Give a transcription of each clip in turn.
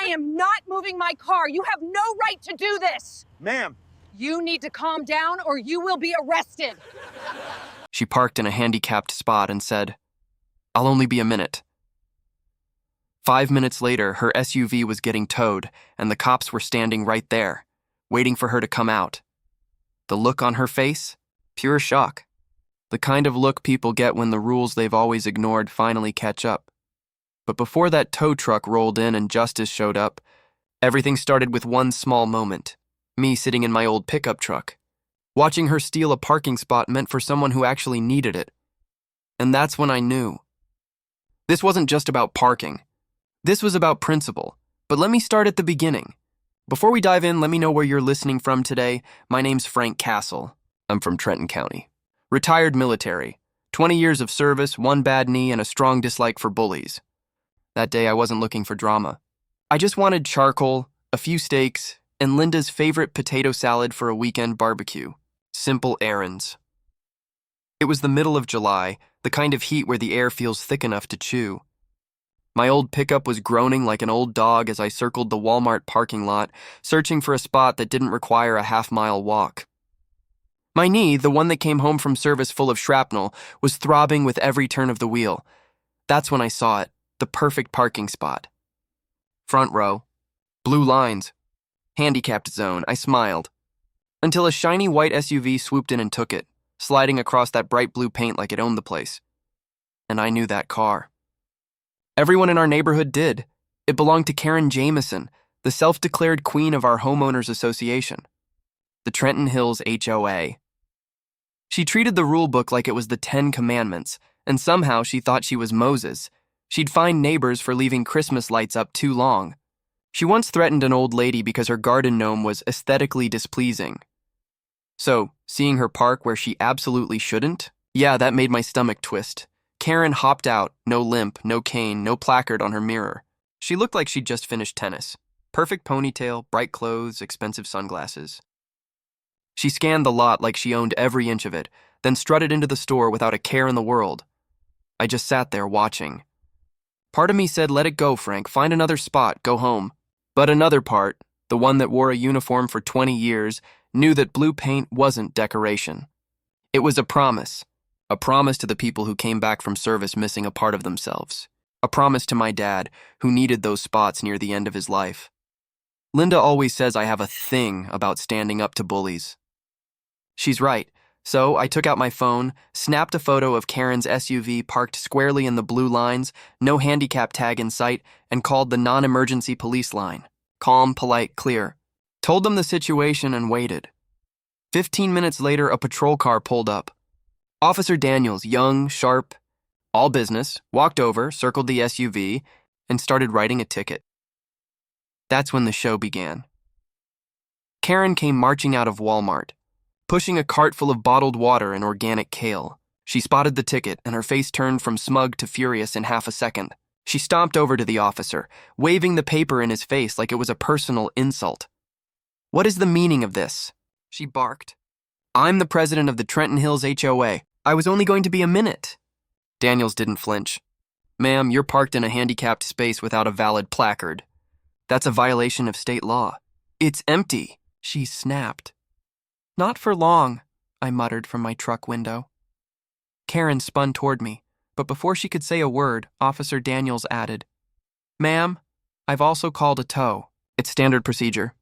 am not moving my car. You have no right to do this. Ma'am. You need to calm down or you will be arrested. She parked in a handicapped spot and said, "I'll only be a minute." 5 minutes later, her SUV was getting towed, and the cops were standing right there, waiting for her to come out. The look on her face? Pure shock. The kind of look people get when the rules they've always ignored finally catch up. But before that tow truck rolled in and justice showed up, everything started with one small moment. Me sitting in my old pickup truck. Watching her steal a parking spot meant for someone who actually needed it. And that's when I knew. This wasn't just about parking. This was about principle. But let me start at the beginning. Before we dive in, let me know where you're listening from today. My name's Frank Castle. I'm from Trenton County. Retired military. 20 years of service, one bad knee, and a strong dislike for bullies. That day I wasn't looking for drama. I just wanted charcoal, a few steaks, and Linda's favorite potato salad for a weekend barbecue. Simple errands. It was the middle of July, the kind of heat where the air feels thick enough to chew. My old pickup was groaning like an old dog as I circled the Walmart parking lot, searching for a spot that didn't require a half-mile walk. My knee, the one that came home from service full of shrapnel, was throbbing with every turn of the wheel. That's when I saw it, the perfect parking spot. Front row. Blue lines. Handicapped zone. I smiled. Until a shiny white SUV swooped in and took it, sliding across that bright blue paint like it owned the place. And I knew that car. Everyone in our neighborhood did. It belonged to Karen Jameson, the self-declared queen of our homeowners association, the Trenton Hills HOA. She treated the rule book like it was the 10 Commandments, and somehow she thought she was Moses. She'd fine neighbors for leaving Christmas lights up too long. She once threatened an old lady because her garden gnome was aesthetically displeasing. So, seeing her park where she absolutely shouldn't? Yeah, that made my stomach twist. Karen hopped out, no limp, no cane, no placard on her mirror. She looked like she'd just finished tennis. Perfect ponytail, bright clothes, expensive sunglasses. She scanned the lot like she owned every inch of it, then strutted into the store without a care in the world. I just sat there watching. Part of me said, "Let it go, Frank, find another spot, go home." But another part, the one that wore a uniform for 20 years, knew that blue paint wasn't decoration. It was a promise to the people who came back from service missing a part of themselves. A promise to my dad, who needed those spots near the end of his life. Linda always says I have a thing about standing up to bullies. She's right, so I took out my phone, snapped a photo of Karen's SUV parked squarely in the blue lines, no handicap tag in sight, and called the non-emergency police line. Calm, polite, clear. Told them the situation and waited. 15 minutes later, a patrol car pulled up. Officer Daniels, young, sharp, all business, walked over, circled the SUV, and started writing a ticket. That's when the show began. Karen came marching out of Walmart, pushing a cart full of bottled water and organic kale. She spotted the ticket, and her face turned from smug to furious in half a second. She stomped over to the officer, waving the paper in his face like it was a personal insult. "What is the meaning of this?" she barked. "I'm the president of the Trenton Hills HOA. I was only going to be a minute." Daniels didn't flinch. "Ma'am, you're parked in a handicapped space without a valid placard. That's a violation of state law." "It's empty," she snapped. "Not for long," I muttered from my truck window. Karen spun toward me, but before she could say a word, Officer Daniels added, "Ma'am, I've also called a tow. It's standard procedure."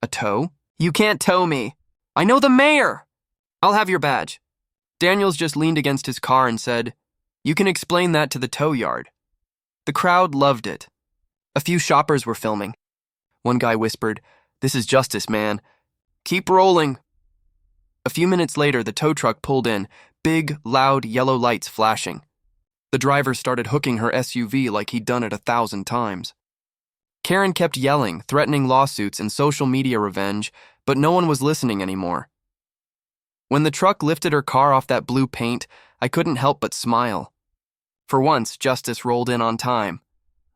"A tow? You can't tow me. I know the mayor." "I'll have your badge." Daniels just leaned against his car and said, "You can explain that to the tow yard." The crowd loved it. A few shoppers were filming. One guy whispered, "This is justice, man. Keep rolling." A few minutes later, the tow truck pulled in, big, loud yellow lights flashing. The driver started hooking her SUV like he'd done it 1,000 times. Karen kept yelling, threatening lawsuits and social media revenge, but no one was listening anymore. When the truck lifted her car off that blue paint, I couldn't help but smile. For once, justice rolled in on time.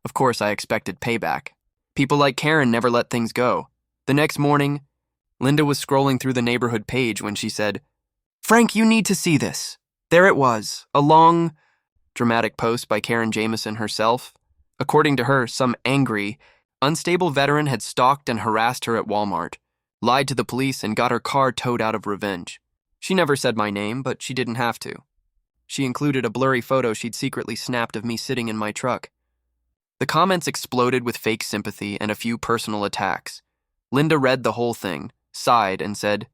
Of course, I expected payback. People like Karen never let things go. The next morning, Linda was scrolling through the neighborhood page when she said, "Frank, you need to see this." There it was, a long, dramatic post by Karen Jameson herself. According to her, some angry, Unstable veteran had stalked and harassed her at Walmart, lied to the police, and got her car towed out of revenge. She never said my name, but she didn't have to. She included a blurry photo she'd secretly snapped of me sitting in my truck. The comments exploded with fake sympathy and a few personal attacks. Linda read the whole thing, sighed, and said,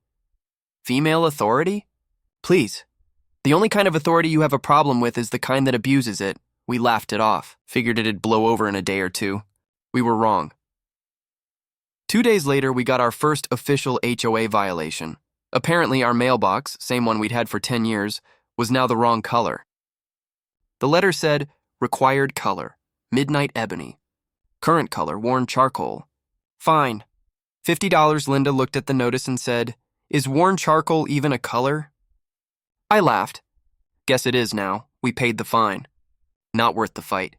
"Female authority? Please. The only kind of authority you have a problem with is the kind that abuses it." We laughed it off, figured it'd blow over in a day or two. We were wrong. 2 days later, we got our first official HOA violation. Apparently, our mailbox, same one we'd had for 10 years, was now the wrong color. The letter said, "Required color, midnight ebony. Current color, worn charcoal." Fine. $50. Linda looked at the notice and said, "Is worn charcoal even a color?" I laughed. Guess it is now. We paid the fine. Not worth the fight.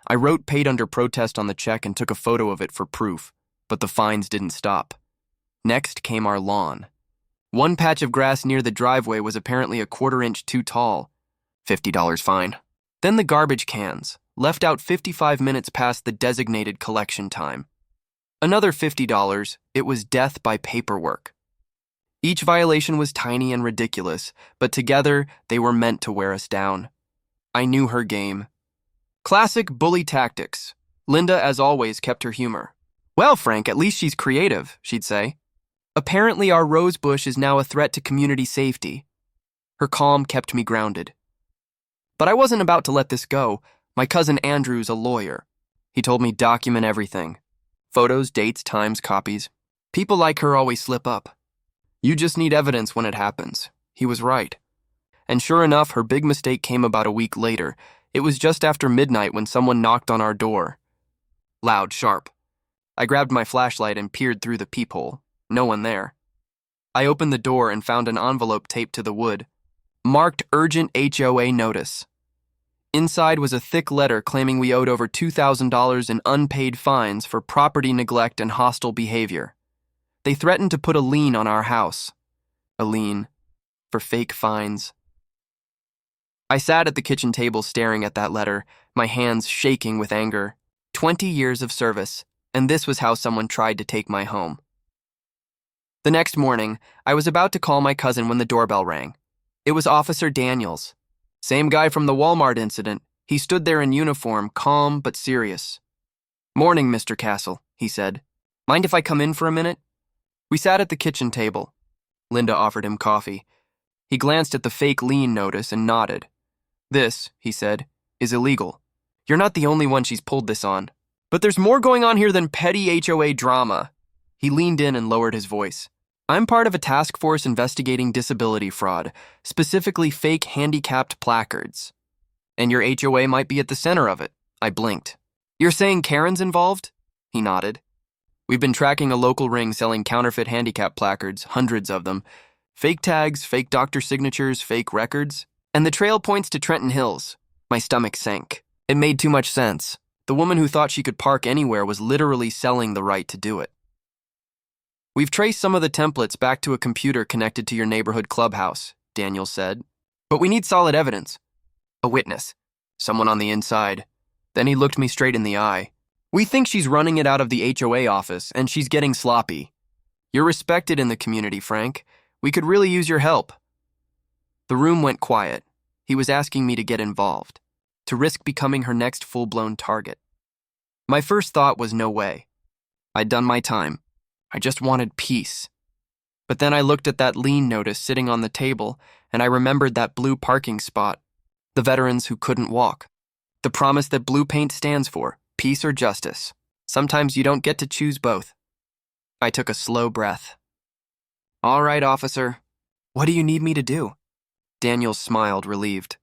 I wrote "paid under protest" on the check and took a photo of it for proof, but the fines didn't stop. Next came our lawn. One patch of grass near the driveway was apparently a 1/4 inch too tall. $50 fine. Then the garbage cans, left out 55 minutes past the designated collection time. Another $50. It was death by paperwork. Each violation was tiny and ridiculous, but together they were meant to wear us down. I knew her game. Classic bully tactics. Linda, as always, kept her humor. "Well, Frank, at least she's creative," she'd say. "Apparently our rose bush is now a threat to community safety." Her calm kept me grounded. But I wasn't about to let this go. My cousin Andrew's a lawyer. He told me document everything. Photos, dates, times, copies. People like her always slip up. You just need evidence when it happens. He was right. And sure enough, her big mistake came about a week later. It was just after midnight when someone knocked on our door. Loud, sharp. I grabbed my flashlight and peered through the peephole. No one there. I opened the door and found an envelope taped to the wood, marked "Urgent HOA Notice." Inside was a thick letter claiming we owed over $2,000 in unpaid fines for property neglect and hostile behavior. They threatened to put a lien on our house. A lien for fake fines. I sat at the kitchen table staring at that letter, my hands shaking with anger. 20 years of service, and this was how someone tried to take my home. The next morning, I was about to call my cousin when the doorbell rang. It was Officer Daniels. Same guy from the Walmart incident. He stood there in uniform, calm but serious. "Morning, Mr. Castle," he said. "Mind if I come in for a minute?" We sat at the kitchen table. Linda offered him coffee. He glanced at the fake lien notice and nodded. "This," he said, "is illegal. You're not the only one she's pulled this on. But there's more going on here than petty HOA drama." He leaned in and lowered his voice. "I'm part of a task force investigating disability fraud, specifically fake handicapped placards. And your HOA might be at the center of it." I blinked. "You're saying Karen's involved?" He nodded. "We've been tracking a local ring selling counterfeit handicap placards, hundreds of them. Fake tags, fake doctor signatures, fake records. And the trail points to Trenton Hills." My stomach sank. It made too much sense. The woman who thought she could park anywhere was literally selling the right to do it. "We've traced some of the templates back to a computer connected to your neighborhood clubhouse," Daniel said. "But we need solid evidence. A witness. Someone on the inside." Then he looked me straight in the eye. "We think she's running it out of the HOA office, and she's getting sloppy. You're respected in the community, Frank. We could really use your help." The room went quiet. He was asking me to get involved, to risk becoming her next full-blown target. My first thought was no way. I'd done my time. I just wanted peace. But then I looked at that lien notice sitting on the table, and I remembered that blue parking spot, the veterans who couldn't walk, the promise that blue paint stands for, peace or justice. Sometimes you don't get to choose both. I took a slow breath. "All right, officer. What do you need me to do?" Daniel smiled, relieved.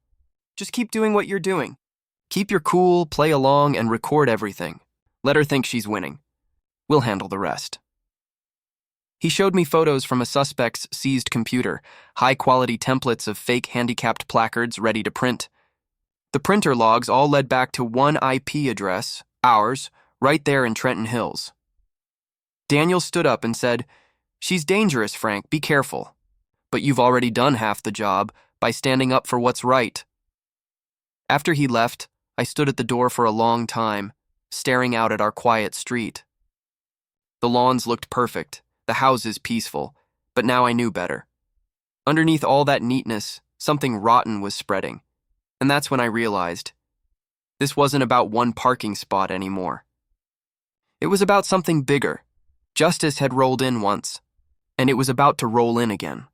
"Just keep doing what you're doing. Keep your cool, play along, and record everything. Let her think she's winning. We'll handle the rest." He showed me photos from a suspect's seized computer, high-quality templates of fake handicapped placards ready to print. The printer logs all led back to one IP address, ours, right there in Trenton Hills. Daniel stood up and said, "She's dangerous, Frank, be careful. But you've already done half the job by standing up for what's right." After he left, I stood at the door for a long time, staring out at our quiet street. The lawns looked perfect, the houses peaceful, but now I knew better. Underneath all that neatness, something rotten was spreading. And that's when I realized this wasn't about one parking spot anymore. It was about something bigger. Justice had rolled in once, and it was about to roll in again.